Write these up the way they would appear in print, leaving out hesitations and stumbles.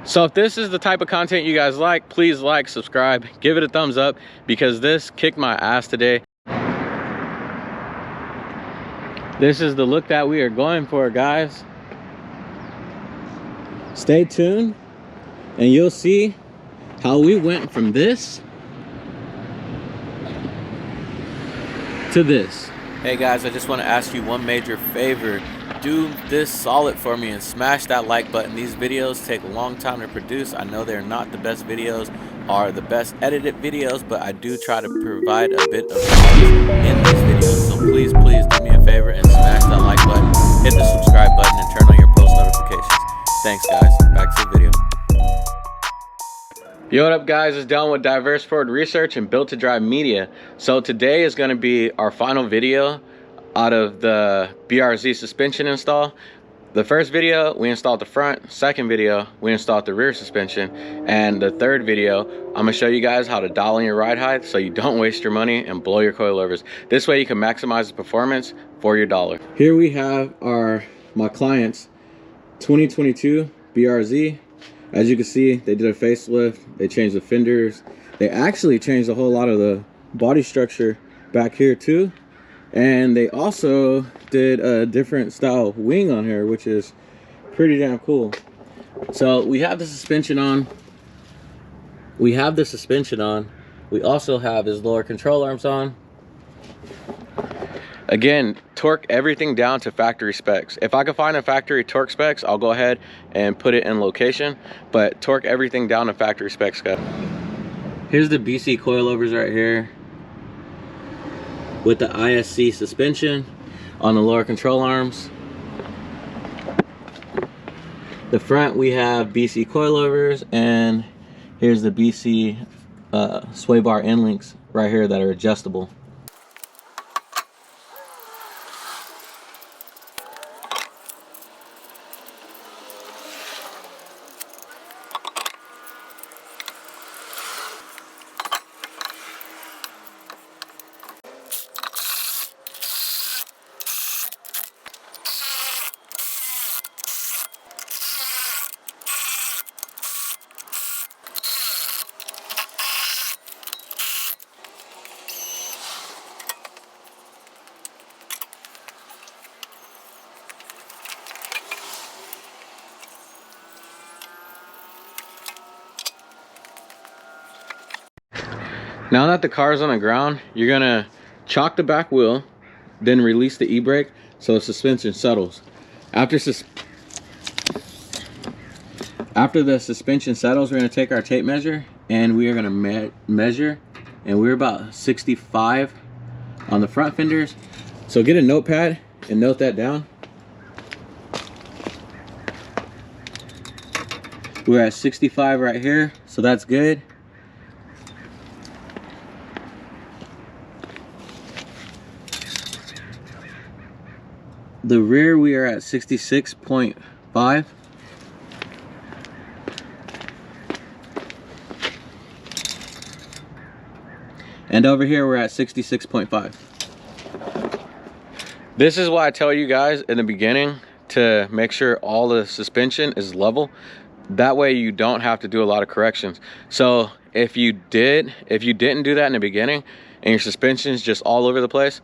So if this is the type of content you guys like, please like, subscribe, give it a thumbs up, because this kicked my ass today. This is the look that we are going for, guys. Stay tuned and you'll see how we went from this to this. Hey guys, I just want to ask you one major favor. Do this solid for me and smash that like button. These videos take a long time to produce. I know they're not the best videos or the best edited videos, but I do try to provide a bit of knowledge in these videos. So please do me a favor and smash that like button, hit the subscribe button, and turn on your post notifications. Thanks guys, back to the video. Yo, what up guys, it's Dylan with Diverse Forward Research and Built to Drive Media. So today is going to be our final video out of the BRZ suspension install. The first video we installed the front, second video we installed the rear suspension, and the third video I'm going to show you guys how to dial in your ride height so you don't waste your money and blow your coilovers. This way you can maximize the performance for your dollar. Here we have my client's 2022 BRZ. As you can see, they did a facelift, they changed the fenders, they actually changed a whole lot of the body structure back here too. And they also did a different style wing on here, which is pretty damn cool. So we have the suspension on. We also have his lower control arms on. Again, torque everything down to factory specs. If I can find a factory torque specs, I'll go ahead and put it in location, but torque everything down to factory specs, guys. Here's the BC coilovers right here, with the ISC suspension on the lower control arms. The front we have BC coilovers, and here's the BC sway bar end links right here that are adjustable. Now that the car's on the ground, you're gonna chock the back wheel, then release the e-brake so the suspension settles. After the suspension settles, we're gonna take our tape measure and we are gonna measure, and we're about 65 on the front fenders. So get a notepad and note that down. We're at 65 right here, so that's good. The rear we are at 66.5. And over here we're at 66.5. This is why I tell you guys in the beginning to make sure all the suspension is level. That way you don't have to do a lot of corrections. So if you didn't do that in the beginning and your suspension is just all over the place,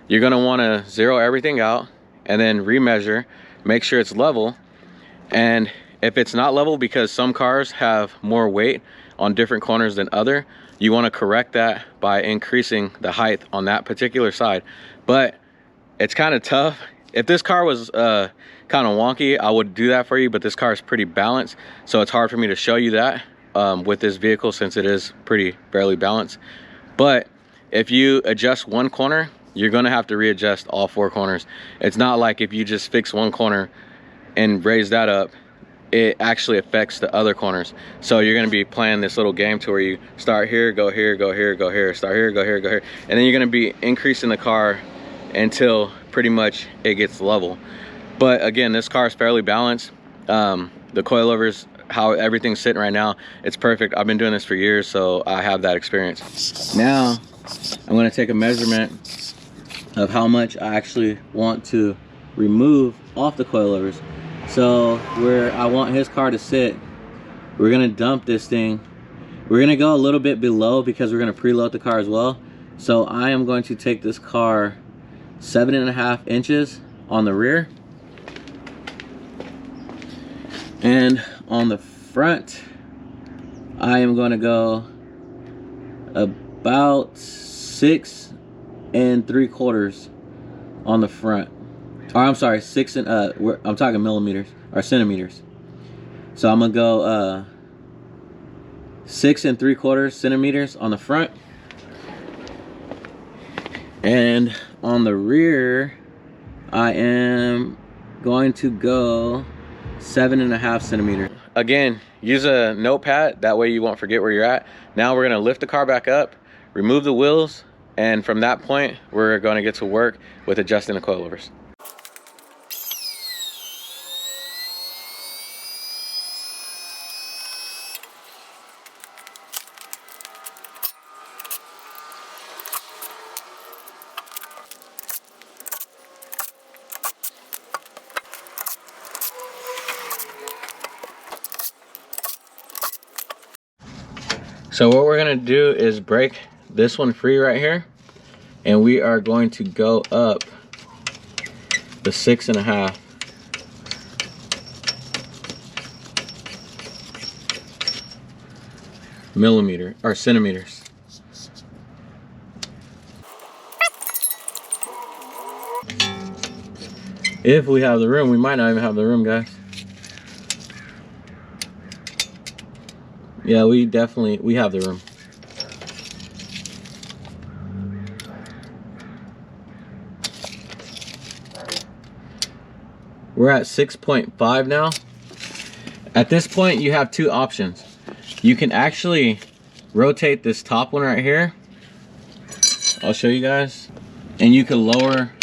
you're gonna wanna zero everything out and then remeasure, make sure it's level. And if it's not level, because some cars have more weight on different corners than other, you want to correct that by increasing the height on that particular side. But it's kind of tough. If this car was kind of wonky, I would do that for you, but this car is pretty balanced, so it's hard for me to show you that with this vehicle since it is pretty barely balanced. But if you adjust one corner, you're gonna have to readjust all four corners. It's not like if you just fix one corner and raise that up, it actually affects the other corners. So you're gonna be playing this little game to where you start here, go here, go here, go here, start here, go here, go here, and then you're gonna be increasing the car until pretty much it gets level. But again, this car is fairly balanced. The coilovers, how everything's sitting right now, it's perfect. I've been doing this for years, so I have that experience. Now I'm gonna take a measurement of how much I actually want to remove off the coilovers. So where I want his car to sit we're gonna dump this thing. We're gonna go a little bit below because we're gonna preload the car as well. So I am going to take this car 7.5 inches on the rear, and on the front I am going to go about 6 3/4 on the front. Or I'm sorry, I'm talking millimeters or centimeters. So I'm gonna go 6 3/4 centimeters on the front, and on the rear I am going to go 7.5 centimeters. Again, use a notepad, that way you won't forget where you're at. Now we're gonna lift the car back up, remove the wheels, and from that point we're gonna get to work with adjusting the coilovers. So what we're gonna do is break this one free right here, and we are going to go up the 6.5. millimeter or centimeters. If we have the room, we might not even have the room, guys. Yeah, we have the room. We're at 6.5 now. At this point, you have two options. You can actually rotate this top one right here. I'll show you guys. And you can lower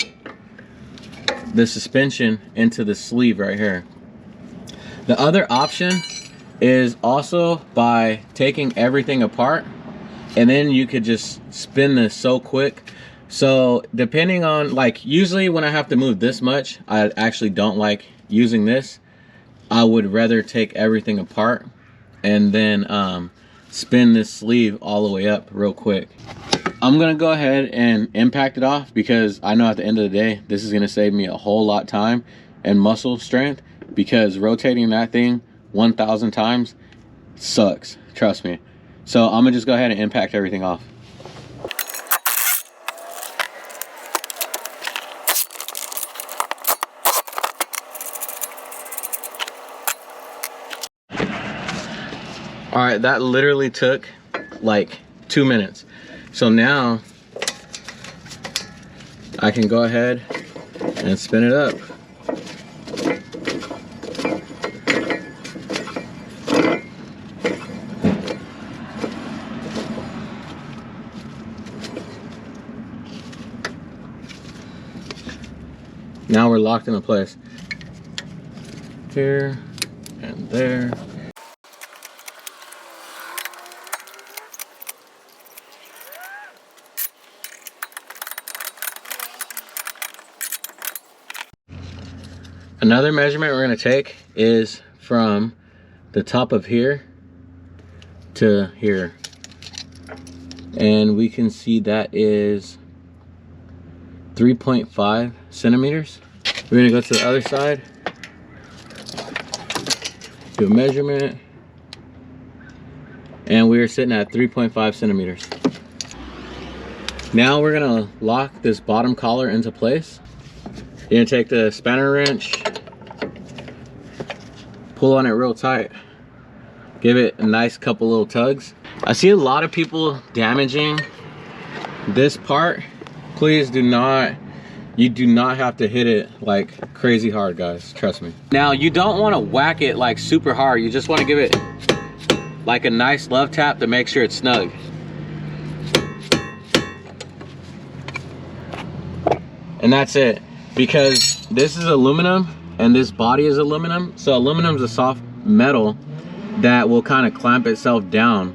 the suspension into the sleeve right here. The other option is also by taking everything apart, and then you could just spin this so quick. So depending on, like, usually when I have to move this much, I actually don't like using this. I would rather take everything apart and then spin this sleeve all the way up real quick. I'm gonna go ahead and impact it off because I know at the end of the day this is gonna save me a whole lot of time and muscle strength, because rotating that thing 1,000 times sucks, trust me. So I'm gonna just go ahead and impact everything off. All right, that literally took like 2 minutes. So now I can go ahead and spin it up. Now we're locked into place. Here and there. Another measurement we're going to take is from the top of here to here. And we can see that is 3.5 centimeters. We're going to go to the other side, do a measurement, and we're sitting at 3.5 centimeters. Now we're going to lock this bottom collar into place. You're going to take the spanner wrench, pull on it real tight, give it a nice couple little tugs. I see a lot of people damaging this part. Please do not, you do not have to hit it like crazy hard, guys, trust me. Now you don't want to whack it like super hard, you just want to give it like a nice love tap to make sure it's snug. And that's it, because this is aluminum and this body is aluminum. So aluminum is a soft metal that will kind of clamp itself down.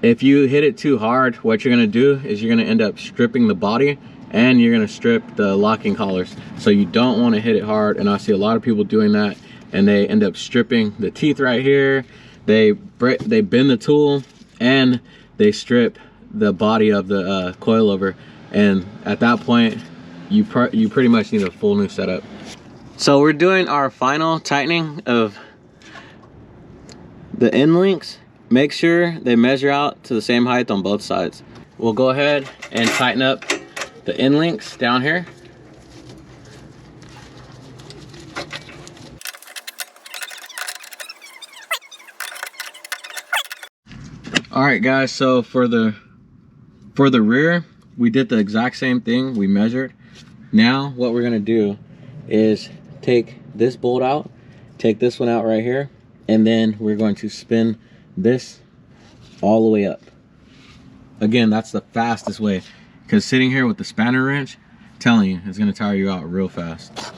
If you hit it too hard, what you're gonna do is you're gonna end up stripping the body, and you're gonna strip the locking collars. So you don't want to hit it hard, and I see a lot of people doing that, and they end up stripping the teeth right here. they bend the tool and they strip the body of the coilover, and at that point you pretty much need a full new setup. So we're doing our final tightening of the end links. Make sure they measure out to the same height on both sides. We'll go ahead and tighten up the end links down here. All right guys, so for the rear, we did the exact same thing. We measured. Now what we're gonna do is take this bolt out, take this one out right here, and then we're going to spin this all the way up. Again, that's the fastest way, because sitting here with the spanner wrench, I'm telling you, it's gonna tire you out real fast.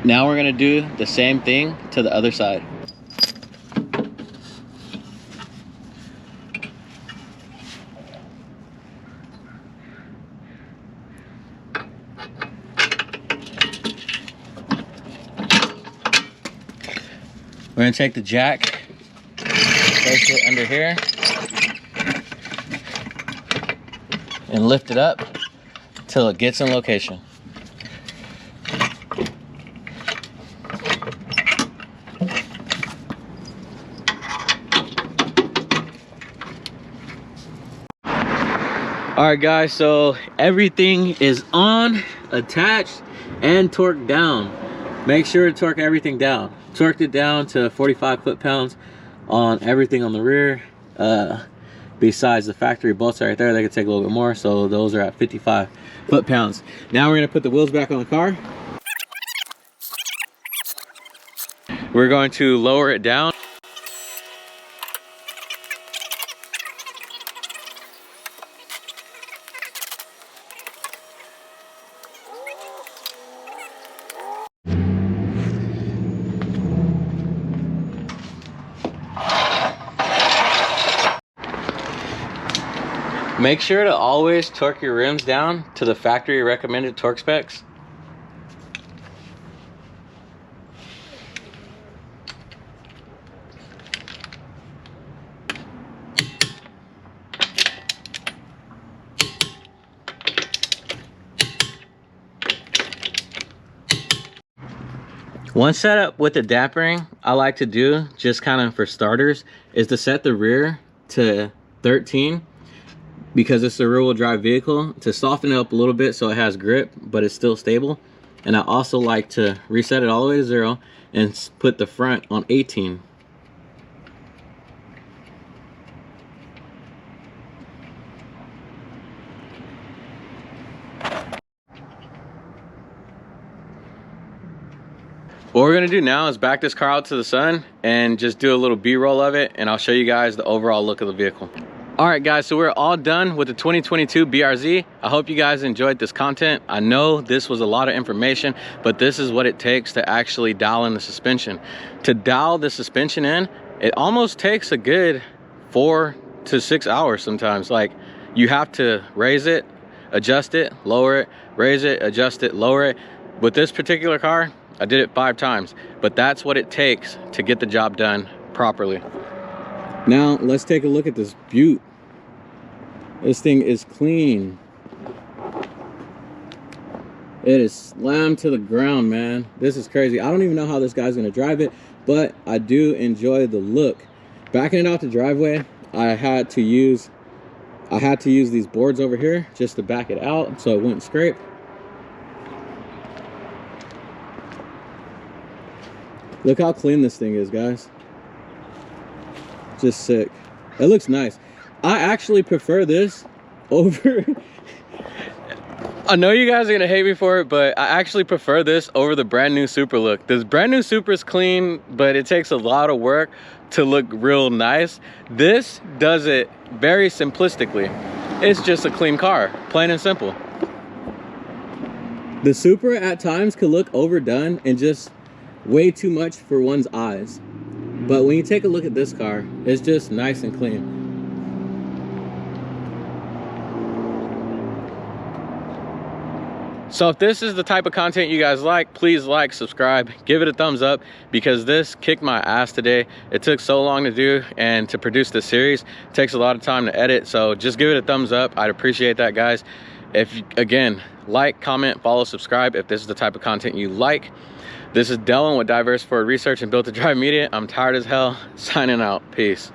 Now we're gonna do the same thing to the other side. We're gonna take the jack, place it under here, and lift it up till it gets in location. All right guys, so everything is on, attached, and torqued down. Make sure to torque everything down. Torqued it down to 45 foot-pounds on everything on the rear. Besides the factory bolts right there, they could take a little bit more, so those are at 55 foot-pounds. Now we're gonna put the wheels back on the car. We're going to lower it down. Make sure to always torque your rims down to the factory recommended torque specs. One setup with the dampering I like to do, just kind of for starters, is to set the rear to 13. Because it's a rear-wheel drive vehicle, to soften it up a little bit so it has grip but it's still stable. And I also like to reset it all the way to 0 and put the front on 18. What we're gonna do now is back this car out to the sun and just do a little B-roll of it, and I'll show you guys the overall look of the vehicle. All right guys, so we're all done with the 2022 BRZ. I hope you guys enjoyed this content. I know this was a lot of information, but this is what it takes to actually dial in the suspension. To dial the suspension in, it almost takes a good 4 to 6 hours sometimes. Like, you have to raise it, adjust it, lower it, raise it, adjust it, lower it. With this particular car, I did it 5 times, but that's what it takes to get the job done properly. Now let's take a look at this Butte. This thing is clean. It is slammed to the ground, man. This is crazy. I don't even know how this guy's gonna drive it, but I do enjoy the look. Backing it out the driveway, I had to use these boards over here just to back it out so it wouldn't scrape. Look how clean this thing is, guys. Just sick. It looks nice. I actually prefer this over I know you guys are gonna hate me for it, but I actually prefer this over the brand new Super look. This brand new Super is clean, but it takes a lot of work to look real nice. This does it very simplistically. It's just a clean car, plain and simple. The Super at times could look overdone and just way too much for one's eyes. But when you take a look at this car, it's just nice and clean. So if this is the type of content you guys like, please like, subscribe, give it a thumbs up, because this kicked my ass today. It took so long to do and to produce this series. It takes a lot of time to edit, so just give it a thumbs up. I'd appreciate that, guys. If, again, like, comment, follow, subscribe if this is the type of content you like. This is Dylan with Diverse Forward Research and Built to Drive Media. I'm tired as hell. Signing out. Peace.